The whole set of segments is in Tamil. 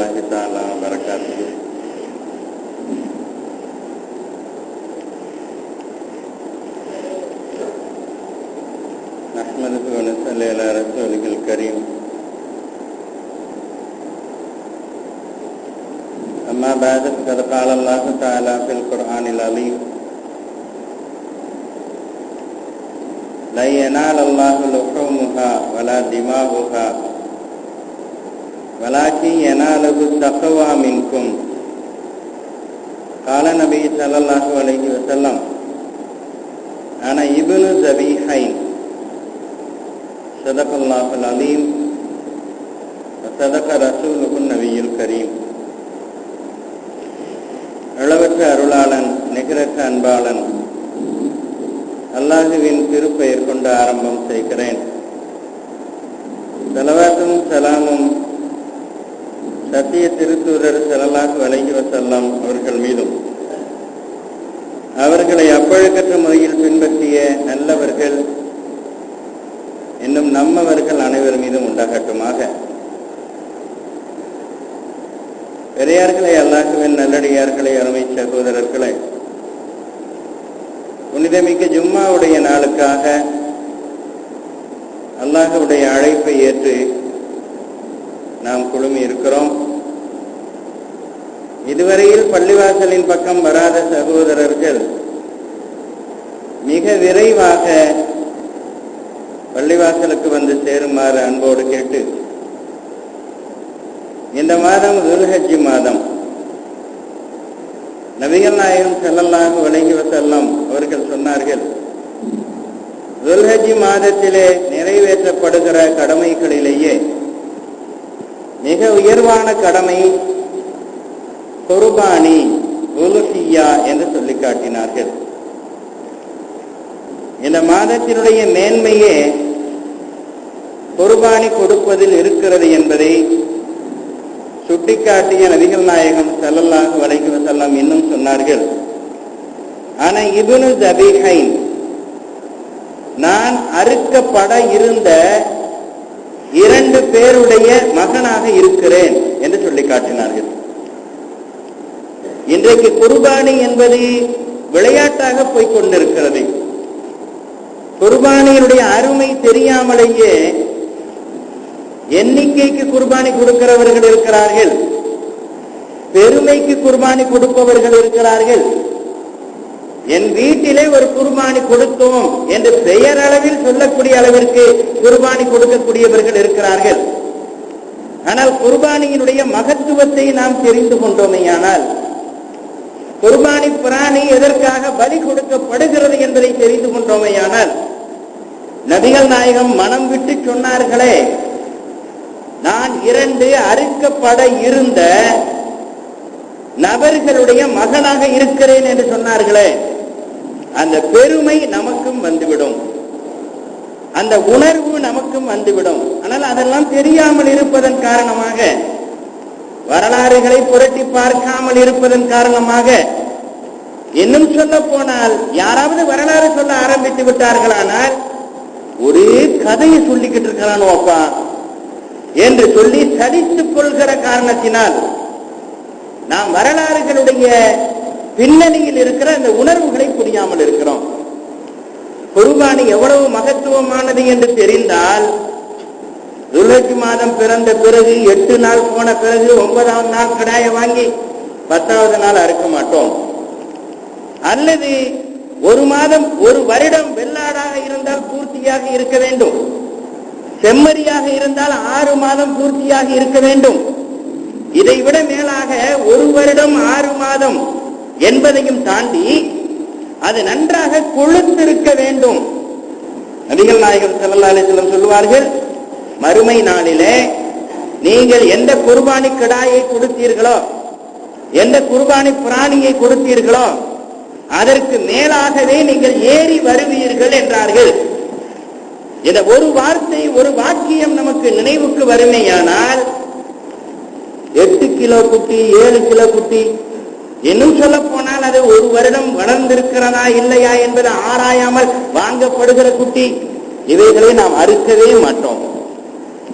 الله تعالى وبركاته. نحمده ونصلي على رسوله الكريم. أما بعد فقد قال الله تعالى في القرآن العظيم: لا ينال الله لحومها ولا دماؤها ولكن يناله التقوى منكم. قال النبي صلى الله عليه وسلم: أنا ابن ذبيحين. صدق الله العظيم وصدق رسوله النبي الكريم. அளவற்ற அருளாளன் நிகரற்ற அன்பாளன் அல்லாஹுவின் திருப்பெயர் கொண்டு ஆரம்பம் செய்கிறேன். ஸலவாத்தும் ஸலாமும் சத்திய திருத்தூதர் ஸல்லல்லாஹு அலைஹி வஸல்லம் அவர்கள் மீதும், அவர்களை அப்பழுக்கற்ற முறையில் பின்பற்றிய நல்லவர்கள் இன்னும் நம்மவர்கள் அனைவர் மீதும் உண்டாகட்டுமாக. பெரியார்களே, அல்லாஹுவின் நல்லடியார்களே, அருமை சகோதரர்களே, புனிதமிக்க ஜும்மாவுடைய நாளுக்காக அல்லாஹுடைய அழைப்பை ஏற்று நாம் குழுமி இருக்கிறோம். இதுவரையில் பள்ளிவாசலின் பக்கம் வராத சகோதரர்கள் மிக விரைவாக பள்ளிவாசலுக்கு வந்து சேருமாறு அன்போடு கேட்டு, இந்த மாதம் துல்ஹஜ் மாதம், நபிகள் நாயகம் ஸல்லல்லாஹு அலைஹி வஸல்லம் அவர்கள் சொன்னார்கள், துல்ஹஜ் மாதத்திலே நிறைவேற்றப்படுகிற கடமைகளிலேயே மிக உயர்வான கடமை குர்பானி, உலுஹிய்யா என்று சொல்லி காட்டினார்கள். இந்த மாதத்தினுடைய மேன்மையே குர்பானி கொடுப்பதில் இருக்கிறது என்பதை சுட்டிக்காட்டிய நபிகள் நாயகம் ஸல்லல்லாஹு அலைஹி வஸல்லம் இன்னும் சொன்னார்கள், ஆனா இப்னு ஸபீஹைன், நான் அறுக்கப்பட இருந்த 2 பேருடைய மகனாக இருக்கிறேன் என்று சொல்லி காட்டினார்கள். இன்றைக்கு குர்பானி என்பது விளையாட்டாக போய்க் கொண்டிருக்கிறது. குர்பானியினுடைய அருமை தெரியாமலேயே எண்ணிக்கைக்கு குர்பானி கொடுக்கிறவர்கள் இருக்கிறார்கள், பெருமைக்கு குர்பானி கொடுப்பவர்கள் இருக்கிறார்கள். என் வீட்டிலே ஒரு குர்பானி கொடுத்தோம் என்று பெயர் அளவில் சொல்லக்கூடிய அளவிற்கு குர்பானி கொடுக்கக்கூடியவர்கள் இருக்கிறார்கள். ஆனால் குர்பானியினுடைய மகத்துவத்தை நாம் தெரிந்து கொண்டோமேயானால், குர்பானி பிராணி எதற்காக பலி கொடுக்கப்படுகிறது என்பதை தெரிந்து கொண்டோமேயானால், நபிகள் நாயகம் மனம் விட்டு சொன்னார்களே, நான் 2 அறுக்கப்பட இருந்த நபர்களுடைய மகனாக இருக்கிறேன் என்று சொன்னார்களே, அந்த பெருமை நமக்கும் வந்துவிடும், அந்த உணர்வு நமக்கும் வந்துவிடும். ஆனால் அதெல்லாம் தெரியாமல் இருப்பதன் காரணமாக, வரலாறுகளை புரட்டி பார்க்காமல் இருப்பதன் காரணமாக, இன்னும் சொல்ல போனால் யாராவது வரலாறு சொல்ல ஆரம்பித்து விட்டார்களானால், ஒரே கதையை சொல்லிக்கிட்டு இருக்கிறானோ அப்பா என்று சொல்லி சலித்துக் கொள்கிற காரணத்தினால் நாம் வரலாறுகளுடைய பின்னணியில் இருக்கிற அந்த உணர்வுகளை புரியாமல் இருக்கிறோம். குர்பானி எவ்வளவு மகத்துவமானது என்று தெரிந்தால், துல்ஹஜ் மாதம் பிறந்த பிறகு 8 நாள் போன பிறகு 9ஆம் நாள் கடாயை வாங்கி 10ஆவது நாள் அறுக்க மாட்டோம். அல்லது 1 மாதம் 1 வருடம் வெள்ளாடாக இருந்தால் பூர்த்தியாக இருக்க வேண்டும், செம்மறியாக இருந்தால் 6 மாதம் பூர்த்தியாக இருக்க வேண்டும். இதைவிட மேலாக 1 வருடம் 6 மாதம் என்பதையும் தாண்டி அது நன்றாக கொழுத்திருக்க வேண்டும். நபிகள் நாயகம் ஸல்லல்லாஹு அலைஹி வஸல்லம் சொல்வார்கள், மறுமை நாளிலே நீங்கள் எந்த குர்பானி கிடாயை கொடுத்தீர்களோ, எந்த குர்பானி பிராணியை கொடுத்தீர்களோ, அதற்கு மேலாகவே நீங்கள் ஏறி வருவீர்கள் என்றார்கள். இந்த ஒரு வார்த்தை, ஒரு வாக்கியம் நமக்கு நினைவுக்கு வருமேயானால், 8 கிலோ குட்டி, 7 கிலோ குட்டி, இன்னும் சொல்ல போனால் அது 1 வருடம் வளர்ந்திருக்கிறதா இல்லையா என்பது ஆராயாமல் வாங்கப்படுகிற குட்டி, இவைகளை நாம் அறுக்கவே மாட்டோம்.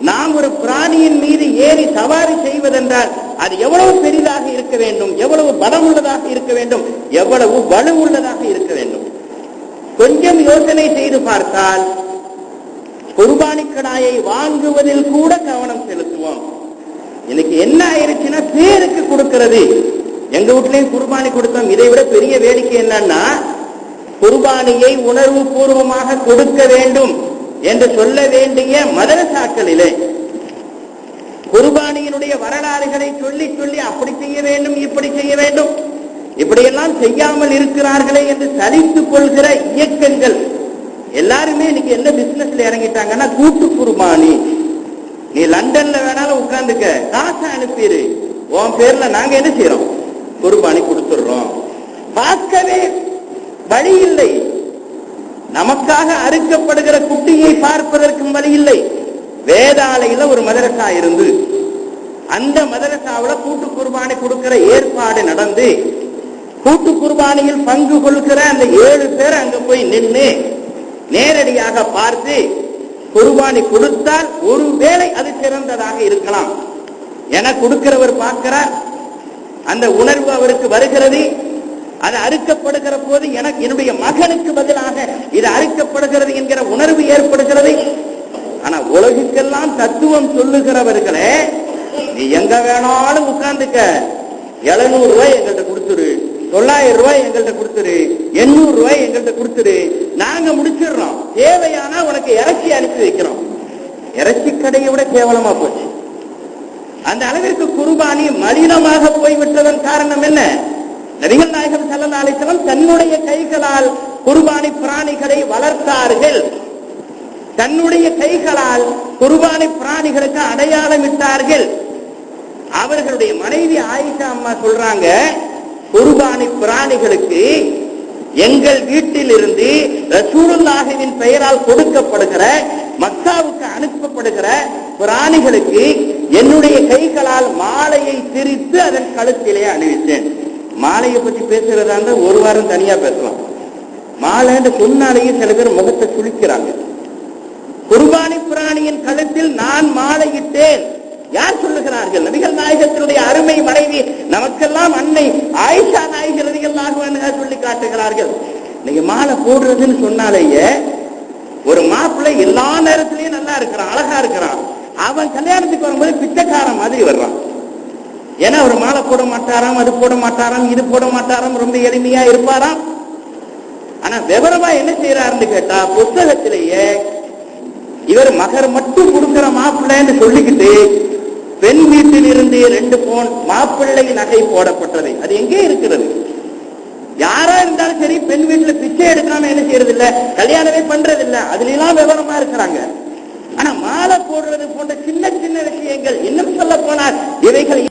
நாம் ஒரு பிராணியின் மீது ஏறி சவாரி செய்வதென்றால் அது எவ்வளவு பெரிதாக இருக்க வேண்டும், எவ்வளவு பலமுள்ளதாக இருக்க வேண்டும், எவ்வளவு வலுவுள்ளதாக இருக்க வேண்டும். கொஞ்சம் யோசனை செய்து பார்த்தால் குர்பானி கடாயை வாங்குவதில் கூட கவனம் செலுத்துவோம். இன்னைக்கு என்ன ஆயிருச்சுன்னா பேருக்கு கொடுக்கிறது. எங்க வீட்லயும் குர்பானி கொடுத்தோம். இதை விட பெரிய வேடிக்கை என்னன்னா, குர்பானியை உணர்வு பூர்வமாக கொடுக்க வேண்டும் என்று சொல்ல வேண்டிய மதரசாக்களிலே குர்பானியினுடைய வரலாறுகளை சொல்லி சொல்லி அப்படி செய்ய வேண்டும், இப்படி செய்ய வேண்டும், இப்படியெல்லாம் செய்யாமல் இருக்கிறார்களே என்று சலித்துக் கொள்கிற இயக்கங்கள் எல்லாருமே இன்னைக்கு என்ன பிசினஸ்ல இறங்கிட்டாங்கன்னா, கூட்டு குர்பானி. நீ லண்டன்ல வேணாலும் உட்கார்ந்துக்க, காசை அனுப்பிடு, உன் பேர்ல நாங்க என்ன செய்யறோம், குர்பானி கொடுத்துடுறோம். பார்க்கவே வழி இல்லை. நமக்காக அறுக்கப்படுகிற குட்டியை பார்ப்பதற்கும் வழி இல்லை. வேதாளையில ஒரு மதரசா இருந்து அந்த மதரசாவில கூட்டு குர்பானி கொடுக்கிற ஏற்பாடு நடந்து கூட்டு குர்பானியில் பங்கு கொள்கிற அந்த 7 பேர் அங்க போய் நின்று நேரடியாக பார்த்து குர்பானி கொடுத்தால் ஒருவேளை அது சிறந்ததாக இருக்கலாம் என கொடுக்கிறவர் பார்க்கிறார். அந்த உணர்வு அவருக்கு வருகிறது. அது அறுக்கப்படுகிற போது எனக்கு என்னுடைய மகனுக்கு பதிலாக இது அறுக்கப்படுகிறது என்கிற உணர்வு ஏற்படுகிறது. ஆனா உலகுக்கெல்லாம் தத்துவம் சொல்லுகிறவர்களே, நீ எங்க வேணாலும் உட்கார்ந்துக்க, 700 ரூபாய் எங்கள்கிட்ட கொடுத்துரு, 900 ரூபாய் எங்கள்கிட்ட கொடுத்துரு, 800 ரூபாய் எங்கள்கிட்ட கொடுத்துரு, நாங்க முடிச்சிடுறோம், தேவையானா உனக்கு இறைச்சி அனுப்பி வைக்கிறோம். இறைச்சி கடையை விட கேவலமா போச்சு. அந்த அளவிற்கு குர்பானி மலினமாக போய்விட்டதன் காரணம் என்ன? நபிகள் நாயகம் ஸல்லல்லாஹு அலைஹி வஸல்லம் தன்னுடைய கைகளால் குர்பானி பிராணிகளை வளர்த்தார்கள். தன்னுடைய கைகளால் குர்பானி பிராணிகளுக்கு அடையாளம் இட்டார்கள். அவர்களுடைய மனைவி ஆயிஷா அம்மா சொல்றாங்க, குர்பானி பிராணிகளுக்கு எங்கள் வீட்டில் இருந்து ரசூலுல்லாஹின் பெயரால் கொடுக்கப்படுகிற, மக்காவுக்கு அனுப்பப்படுகிற பிராணிகளுக்கு என்னுடைய கைகளால் மாலையை திரித்து அதன் கழுத்திலே அணிவித்தேன். மாலையை பற்றி பேசுறதா இருந்தா ஒரு வாரம் தனியா பேசலாம். மாலைன்னு சொன்னாலேயே சில பேர் முகத்தை சுழிக்கிறாங்க. குர்பானி பிராணியின் கழுத்தில் நான் மாலையிட்டேன். யார் சொல்லுகிறார்கள்? நபிகள் நாயகத்தினுடைய அருமை மனைவி, நமக்கெல்லாம் அன்னை ஆயிஷா நாயகி ரலியல்லாஹு அன்ஹா சொல்லி காட்டுகிறார்கள். நீங்க மாலை போடுறதுன்னு சொன்னாலேயே ஒரு மாப்பிள்ளை எல்லா நேரத்திலையும் நல்லா இருக்கிறான், அழகா இருக்கிறான், அவன் கல்யாணத்துக்கு வரும்போது பிச்சைக்காரன் மாதிரி வர்றான். ஏன்னா ஒரு மாலை போட மாட்டாராம், அது போட மாட்டாராம், இது போட மாட்டாராம், ரொம்ப எளிமையா இருப்பாராம். ஆனா விவரமா என்ன செய்யறாருன்னு கேட்டா, புத்தகத்திலேயே இவர் மகர் மட்டும் கொடுக்கிற மாப்பிள்ளைன்னு சொல்லிக்கிட்டு பெண் வீட்டில் இருந்து 2 பவுன் மாப்பிள்ளை நகை போடப்பட்டது. அது எங்கே இருக்கிறது? யாரா இருந்தாலும் சரி, பெண் வீட்டுல பிச்சை எடுக்காம என்ன செய்யறது இல்ல, கல்யாணமே பண்றது இல்ல. அதுல எல்லாம் விவரமா இருக்கிறாங்க. ஆனா மாலை போடுறது போன்ற சின்ன சின்ன விஷயங்கள், இன்னும் சொல்ல போனால் இவைகள்